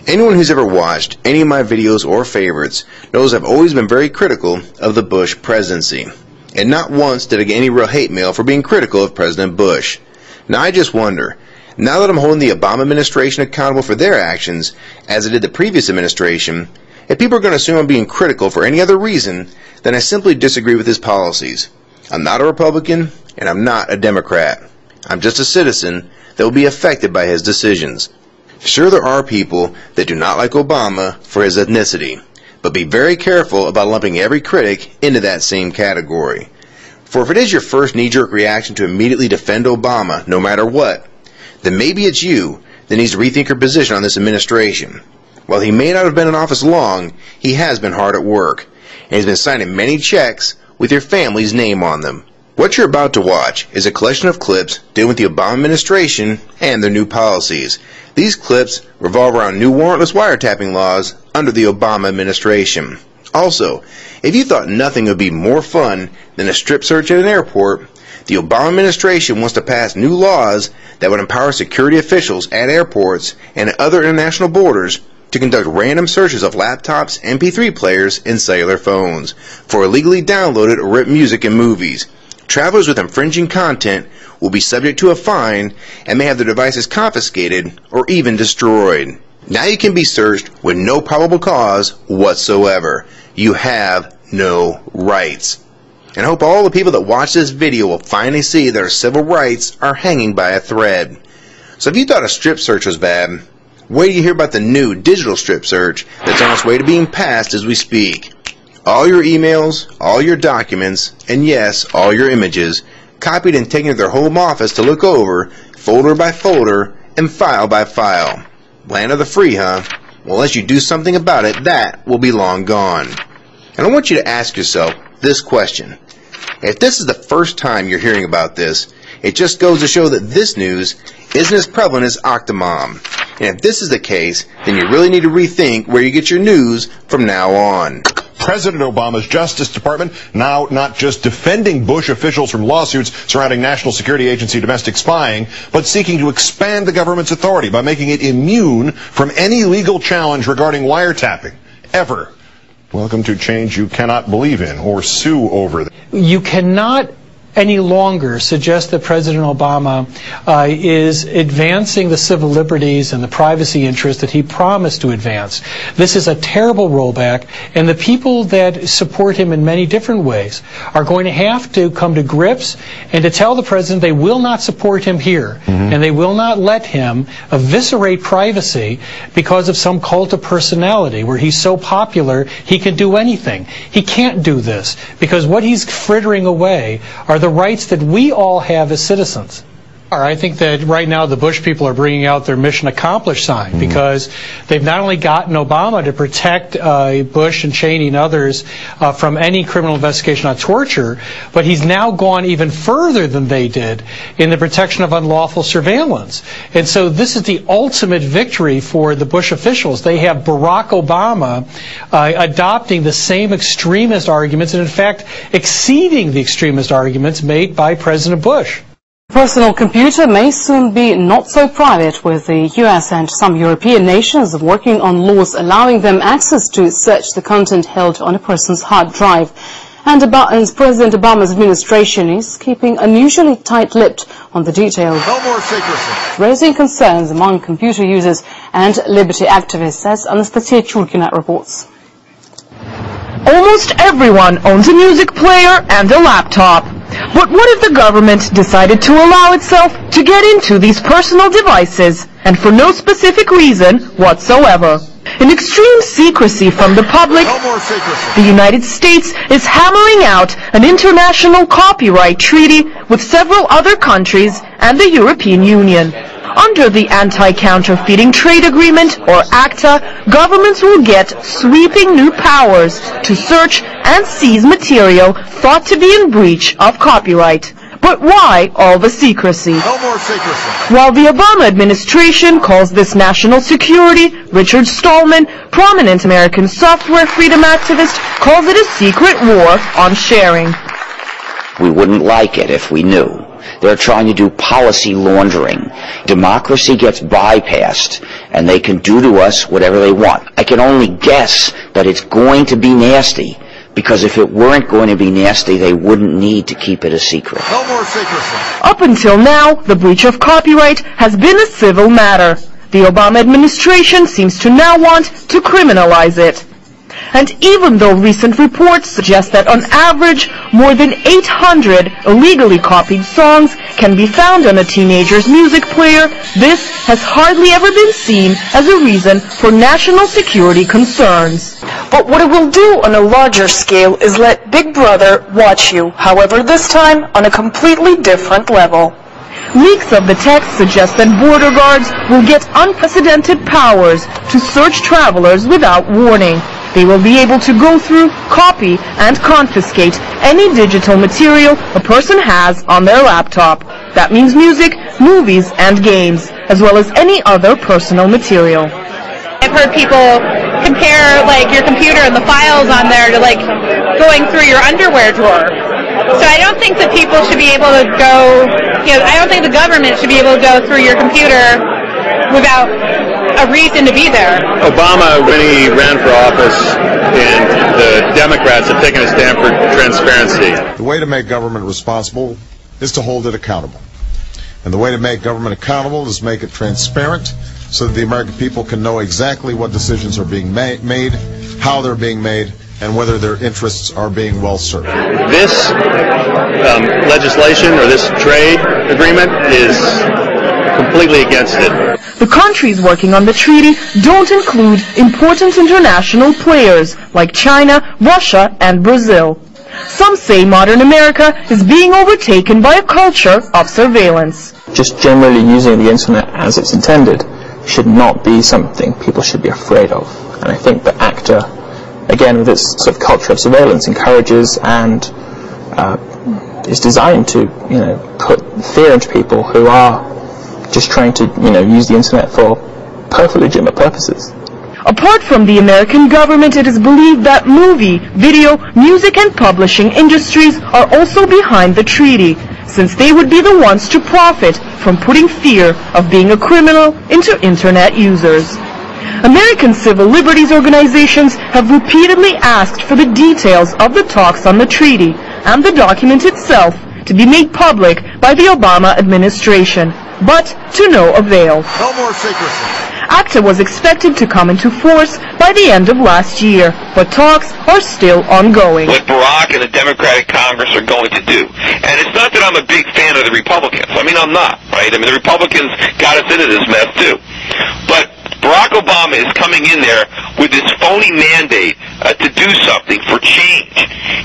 Anyone who's ever watched any of my videos or favorites knows I've always been very critical of the Bush presidency. And not once did I get any real hate mail for being critical of President Bush. Now I just wonder, now that I'm holding the Obama administration accountable for their actions, as I did the previous administration, if people are going to assume I'm being critical for any other reason, then I simply disagree with his policies. I'm not a Republican, and I'm not a Democrat. I'm just a citizen that will be affected by his decisions. Sure, there are people that do not like Obama for his ethnicity, but be very careful about lumping every critic into that same category. For if it is your first knee-jerk reaction to immediately defend Obama, no matter what, then maybe it's you that needs to rethink your position on this administration. While he may not have been in office long, he has been hard at work, and he's been signing many checks with your family's name on them. What you're about to watch is a collection of clips dealing with the Obama administration and their new policies. These clips revolve around new warrantless wiretapping laws under the Obama administration. Also, if you thought nothing would be more fun than a strip search at an airport, the Obama administration wants to pass new laws that would empower security officials at airports and at other international borders to conduct random searches of laptops, MP3 players, and cellular phones for illegally downloaded or ripped music and movies. Travelers with infringing content will be subject to a fine and may have their devices confiscated or even destroyed. Now you can be searched with no probable cause whatsoever. You have no rights. And I hope all the people that watch this video will finally see that our civil rights are hanging by a thread. So if you thought a strip search was bad, wait till you hear about the new digital strip search that's on its way to being passed as we speak. All your emails, all your documents, and yes, all your images, copied and taken to their home office to look over, folder by folder, and file by file. Land of the free, huh? Well, unless you do something about it, that will be long gone. And I want you to ask yourself this question. If this is the first time you're hearing about this, it just goes to show that this news isn't as prevalent as Octomom. And if this is the case, then you really need to rethink where you get your news from now on. President Obama's Justice Department now not just defending Bush officials from lawsuits surrounding National Security Agency domestic spying, but seeking to expand the government's authority by making it immune from any legal challenge regarding wiretapping, ever. Welcome to change you cannot believe in or sue over. You cannot any longer suggest that President Obama is advancing the civil liberties and the privacy interests that he promised to advance. This is a terrible rollback, and the people that support him in many different ways are going to have to come to grips and to tell the president they will not support him here, and they will not let him eviscerate privacy because of some cult of personality where he's so popular he can do anything. He can't do this because what he's frittering away are the rights that we all have as citizens. I think that right now the Bush people are bringing out their mission accomplished sign because they've not only gotten Obama to protect Bush and Cheney and others from any criminal investigation on torture, but he's now gone even further than they did in the protection of unlawful surveillance. And so this is the ultimate victory for the Bush officials. They have Barack Obama adopting the same extremist arguments and in fact exceeding the extremist arguments made by President Bush. Personal computer may soon be not so private, with the US and some European nations working on laws allowing them access to search the content held on a person's hard drive. And President Obama's administration is keeping unusually tight-lipped on the details, No more secrecy. Raising concerns among computer users and liberty activists, as Anastasia Churkina reports. Almost everyone owns a music player and a laptop. But what if the government decided to allow itself to get into these personal devices, and for no specific reason whatsoever? In extreme secrecy from the public, the United States is hammering out an international copyright treaty with several other countries and the European Union. Under the Anti-Counterfeiting Trade Agreement, or ACTA, governments will get sweeping new powers to search and seize material thought to be in breach of copyright. But why all the secrecy? No more secrecy. While the Obama administration calls this national security, Richard Stallman, prominent American software freedom activist, calls it a secret war on sharing. We wouldn't like it if we knew. They're trying to do policy laundering. Democracy gets bypassed and they can do to us whatever they want. I can only guess that it's going to be nasty, because if it weren't going to be nasty, they wouldn't need to keep it a secret. No more secrecy. Up until now, the breach of copyright has been a civil matter. The Obama administration seems to now want to criminalize it. And even though recent reports suggest that on average more than 800 illegally copied songs can be found on a teenager's music player, this has hardly ever been seen as a reason for national security concerns. But what it will do on a larger scale is let Big Brother watch you, however this time on a completely different level. Leaks of the text suggest that border guards will get unprecedented powers to search travelers without warning. They will be able to go through, copy, and confiscate any digital material a person has on their laptop. That means music, movies, and games, as well as any other personal material. I've heard people compare, like, your computer and the files on there to, like, going through your underwear drawer. So I don't think that people should be able to go, I don't think the government should be able to go through your computer without a reason to be there. Obama, when he ran for office, and the Democrats have taken a stand for transparency. The way to make government responsible is to hold it accountable. And the way to make government accountable is make it transparent so that the American people can know exactly what decisions are being made, how they're being made, and whether their interests are being well served. This legislation or this trade agreement is completely against it. The countries working on the treaty don't include important international players like China, Russia, and Brazil. Some say modern America is being overtaken by a culture of surveillance. Just generally using the internet as it's intended should not be something people should be afraid of. And I think that ACTA, again, with its sort of culture of surveillance, encourages and is designed to, put fear into people who are just trying to, use the internet for perfectly legitimate purposes. Apart from the American government, it is believed that movie, video, music, and publishing industries are also behind the treaty, since they would be the ones to profit from putting fear of being a criminal into internet users. American civil liberties organizations have repeatedly asked for the details of the talks on the treaty and the document itself to be made public by the Obama administration, but to no avail. No more secrecy. ACTA was expected to come into force by the end of last year, but talks are still ongoing. What Barack and the Democratic Congress are going to do. And it's not that I'm a big fan of the Republicans. I mean, I'm not, right? I mean, the Republicans got us into this mess, too. But Barack Obama is coming in there with this phony mandate to do something for change.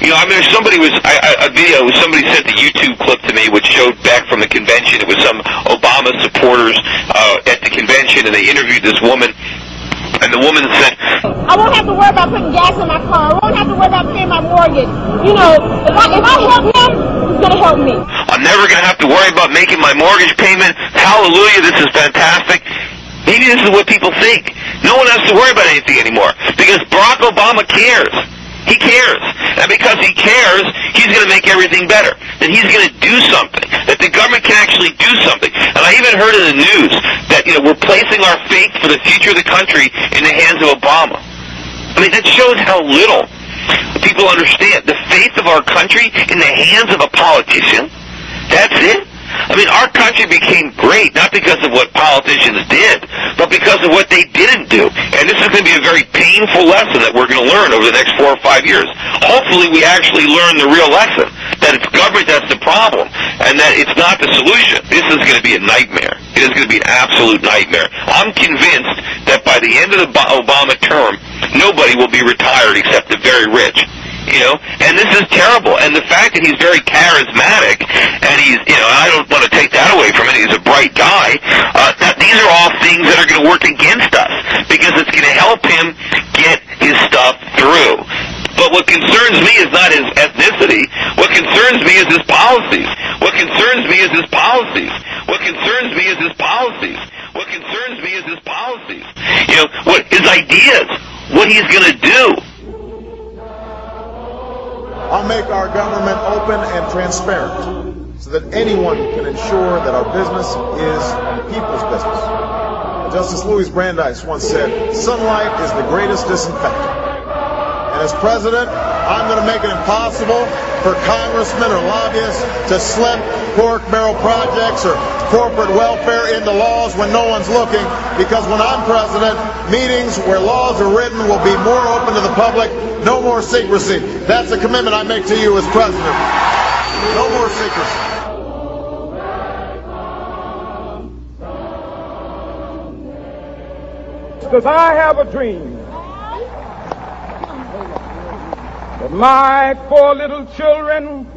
I mean, a video, somebody sent a YouTube clip to me which showed back from the convention. It was some Obama supporters at the convention, and they interviewed this woman, and the woman said, I won't have to worry about putting gas in my car. I won't have to worry about paying my mortgage. If I help him, he's going to help me. I'm never going to have to worry about making my mortgage payment. Hallelujah, this is fantastic. Maybe this is what people think. No one has to worry about anything anymore because Barack Obama cares. He cares. And because he cares, he's going to make everything better. That he's going to do something. That the government can actually do something. And I even heard in the news that, we're placing our faith for the future of the country in the hands of Obama. I mean, that shows how little people understand. The faith of our country in the hands of a politician? That's it? I mean, our country became great not because of what politicians did, but because of what they didn't do. And this is going to be a very painful lesson that we're going to learn over the next 4 or 5 years. Hopefully we actually learn the real lesson, that it's government that's the problem, and that it's not the solution. This is going to be a nightmare. It is going to be an absolute nightmare. I'm convinced that by the end of the Obama term, nobody will be retired except the very rich. And this is terrible. And the fact that he's very charismatic, and he's, I don't want to take that away from him, he's a bright guy, these are all things that are going to work against us, because it's going to help him get his stuff through. But what concerns me is not his ethnicity. What concerns me is his policies. What concerns me is his policies. What concerns me is his policies. What concerns me is his policies. His ideas, what he's going to do. I'll make our government open and transparent so that anyone can ensure that our business is the people's business. Justice Louis Brandeis once said, sunlight is the greatest disinfectant. And as president, I'm going to make it impossible for congressmen or lobbyists to slip pork barrel projects or corporate welfare into laws when no one's looking, because when I'm president, meetings where laws are written will be more open to the public, no more secrecy. That's a commitment I make to you as president. No more secrecy. Because I have a dream that my 4 little children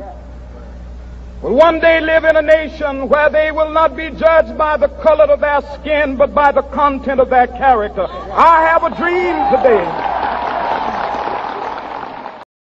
will one day live in a nation where they will not be judged by the color of their skin, but by the content of their character. I have a dream today